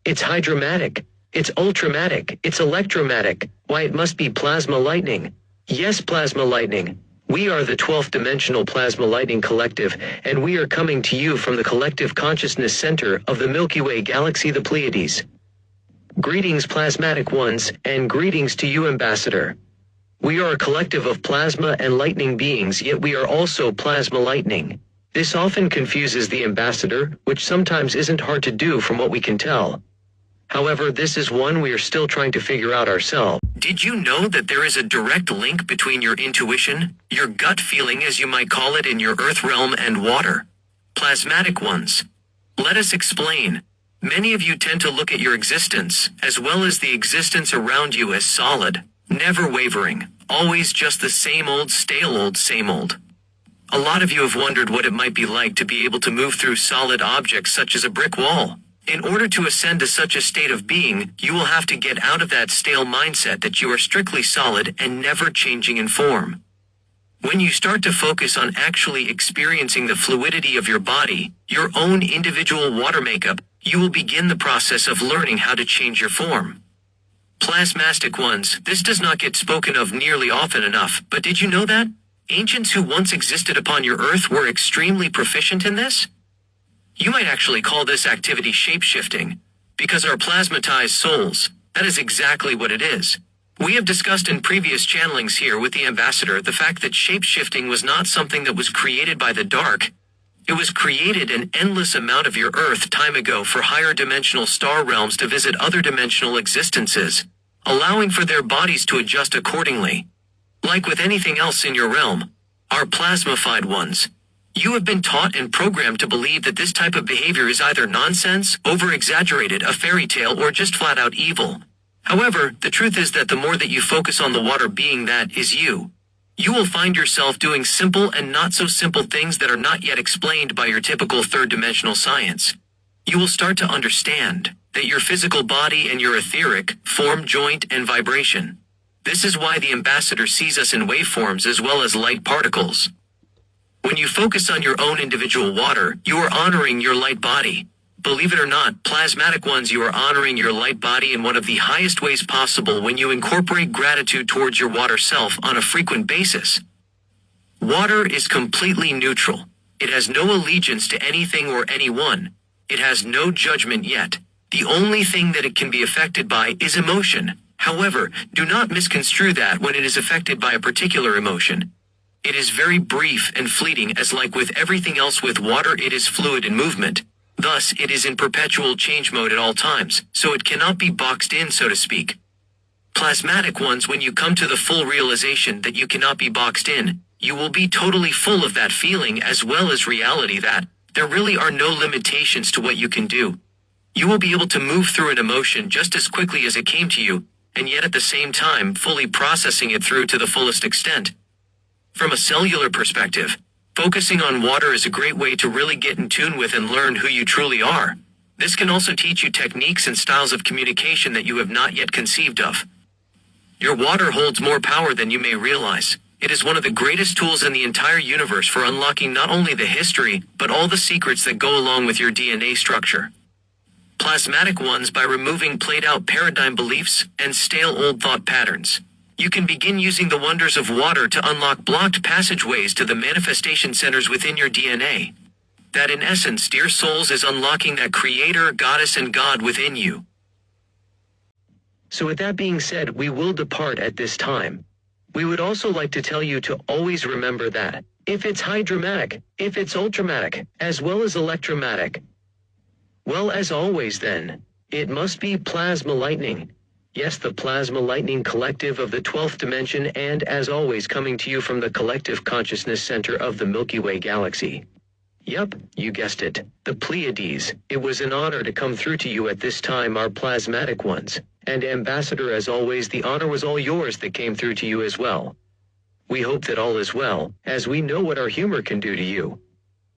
It's hydromatic. It's ultramatic. It's electromatic. Why, it must be plasma lightning. Yes, plasma lightning. We are the 12th dimensional plasma lightning collective, and we are coming to you from the collective consciousness center of the Milky Way galaxy, the Pleiades. Greetings, plasmatic ones, and greetings to you, Ambassador. We are a collective of plasma and lightning beings, yet we are also plasma lightning. This often confuses the Ambassador, which sometimes isn't hard to do from what we can tell. However, this is one we are still trying to figure out ourselves. Did you know that there is a direct link between your intuition, your gut feeling as you might call it in your earth realm, and water? Plasmatic ones. Let us explain. Many of you tend to look at your existence, as well as the existence around you, as solid, never wavering, always just the same old, stale old, same old. A lot of you have wondered what it might be like to be able to move through solid objects such as a brick wall. In order to ascend to such a state of being, you will have to get out of that stale mindset that you are strictly solid and never changing in form. When you start to focus on actually experiencing the fluidity of your body, your own individual water makeup, you will begin the process of learning how to change your form. Plasmastic ones, this does not get spoken of nearly often enough, but did you know that? Ancients who once existed upon your earth were extremely proficient in this? You might actually call this activity shape-shifting, because our plasmatized souls, that is exactly what it is. We have discussed in previous channelings here with the Ambassador the fact that shape-shifting was not something that was created by the dark. It was created an endless amount of your earth time ago for higher dimensional star realms to visit other dimensional existences, allowing for their bodies to adjust accordingly. Like with anything else in your realm, our plasmified ones, you have been taught and programmed to believe that this type of behavior is either nonsense, over-exaggerated, a fairy tale, or just flat-out evil. However, the truth is that the more that you focus on the water being that is you will find yourself doing simple and not so simple things that are not yet explained by your typical third-dimensional science. You will start to understand that your physical body and your etheric form, joint, and vibration. This is why the Ambassador sees us in waveforms as well as light particles. When you focus on your own individual water, you are honoring your light body. Believe it or not, plasmatic ones, you are honoring your light body in one of the highest ways possible when you incorporate gratitude towards your water self on a frequent basis. Water is completely neutral. It has no allegiance to anything or anyone. It has no judgment yet. The only thing that it can be affected by is emotion. However, do not misconstrue that when it is affected by a particular emotion. It is very brief and fleeting, as like with everything else with water, it is fluid in movement. Thus, it is in perpetual change mode at all times, so it cannot be boxed in, so to speak. Plasmatic ones, when you come to the full realization that you cannot be boxed in, you will be totally full of that feeling as well as reality that there really are no limitations to what you can do. You will be able to move through an emotion just as quickly as it came to you, and yet at the same time fully processing it through to the fullest extent. From a cellular perspective, focusing on water is a great way to really get in tune with and learn who you truly are. This can also teach you techniques and styles of communication that you have not yet conceived of. Your water holds more power than you may realize. It is one of the greatest tools in the entire universe for unlocking not only the history, but all the secrets that go along with your DNA structure. Plasmatic ones, by removing played-out paradigm beliefs and stale old thought patterns, you can begin using the wonders of water to unlock blocked passageways to the manifestation centers within your DNA. That in essence, dear souls, is unlocking that creator, goddess, and God within you. So with that being said, we will depart at this time. We would also like to tell you to always remember that if it's hydromatic, if it's ultramatic, as well as electromatic, well, as always then, it must be plasma lightning. Yes, the Plasma Lightning Collective of the 12th dimension, and as always coming to you from the collective consciousness center of the Milky Way galaxy. Yup, you guessed it, the Pleiades. It was an honor to come through to you at this time, our plasmatic ones. And Ambassador, as always, the honor was all yours that came through to you as well. We hope that all is well, as we know what our humor can do to you.